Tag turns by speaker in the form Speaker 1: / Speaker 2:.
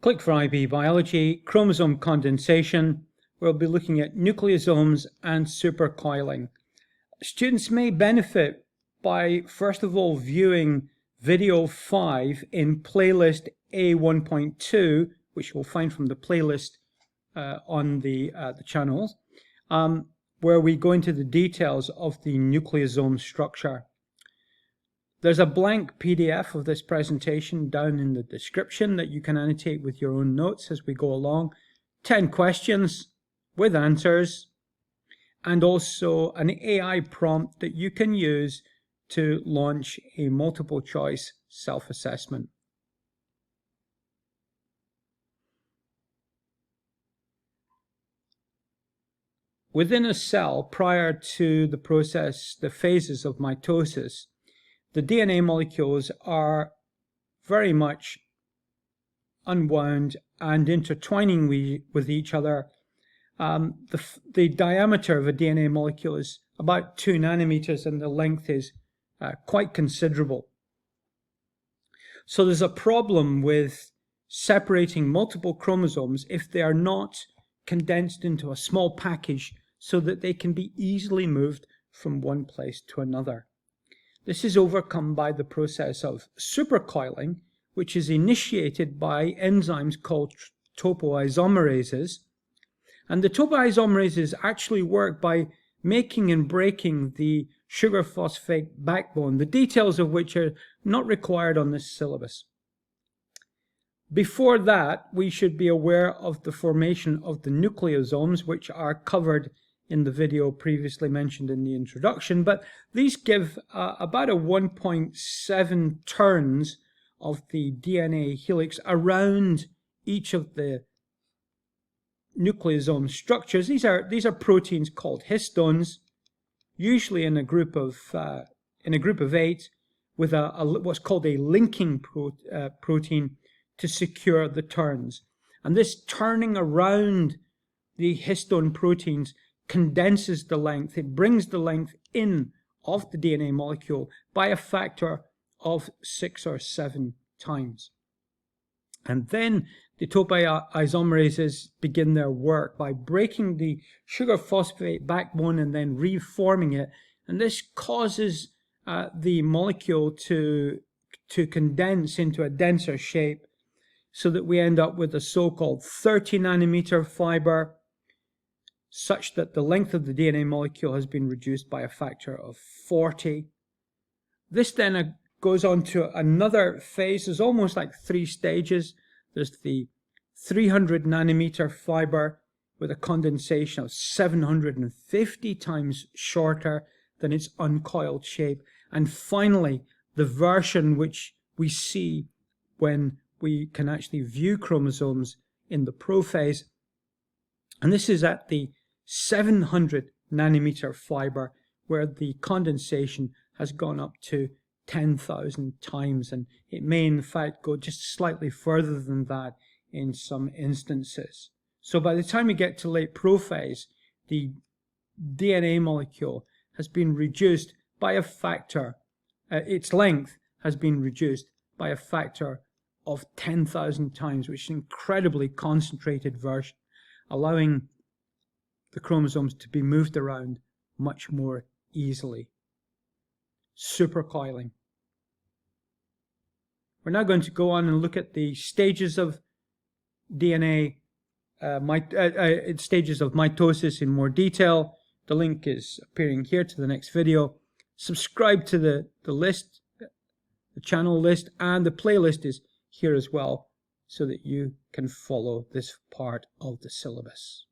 Speaker 1: Click for IB Biology, Chromosome Condensation. We'll be looking at nucleosomes and supercoiling. Students may benefit by, first of all, viewing video 5 in playlist A1.2, which you'll find from the playlist on the channel, where we go into the details of the nucleosome structure. There's a blank PDF of this presentation down in the description that you can annotate with your own notes as we go along. 10 questions with answers, and also an AI prompt that you can use to launch a multiple choice self-assessment. Within a cell, prior to the process, the phases of mitosis, the DNA molecules are very much unwound and intertwining with each other. The diameter of a DNA molecule is about 2 nanometers and the length is quite considerable. So there's a problem with separating multiple chromosomes if they are not condensed into a small package so that they can be easily moved from one place to another. This is overcome by the process of supercoiling, which is initiated by enzymes called topoisomerases. And the topoisomerases actually work by making and breaking the sugar phosphate backbone, the details of which are not required on this syllabus. Before that, we should be aware of the formation of the nucleosomes, which are covered in the video previously mentioned in the introduction, but these give about a 1.7 turns of the DNA helix around each of the nucleosome structures. These are proteins called histones, usually in a group of 8, with what's called a linking protein to secure the turns. And this turning around the histone proteins condenses the length. It brings the length in of the DNA molecule by a factor of 6 or 7 times. And then the topoisomerases begin their work by breaking the sugar phosphate backbone and then reforming it. And this causes the molecule to condense into a denser shape so that we end up with a so-called 30 nanometer fiber, such that the length of the DNA molecule has been reduced by a factor of 40. This then goes on to another phase. There's almost like 3 stages. There's the 300 nanometer fiber with a condensation of 750 times shorter than its uncoiled shape. And finally, the version which we see when we can actually view chromosomes in the prophase. And this is at the 700 nanometer fiber, where the condensation has gone up to 10,000 times, and it may in fact go just slightly further than that in some instances. So by the time we get to late prophase, the DNA molecule has been reduced by a factor, its length has been reduced by a factor of 10,000 times, which is an incredibly concentrated version, allowing the chromosomes to be moved around much more easily. Supercoiling. We're now going to go on and look at the stages of DNA, stages of mitosis in more detail. The link is appearing here to the next video. Subscribe to the list, the channel list, and the playlist is here as well, so that you can follow this part of the syllabus.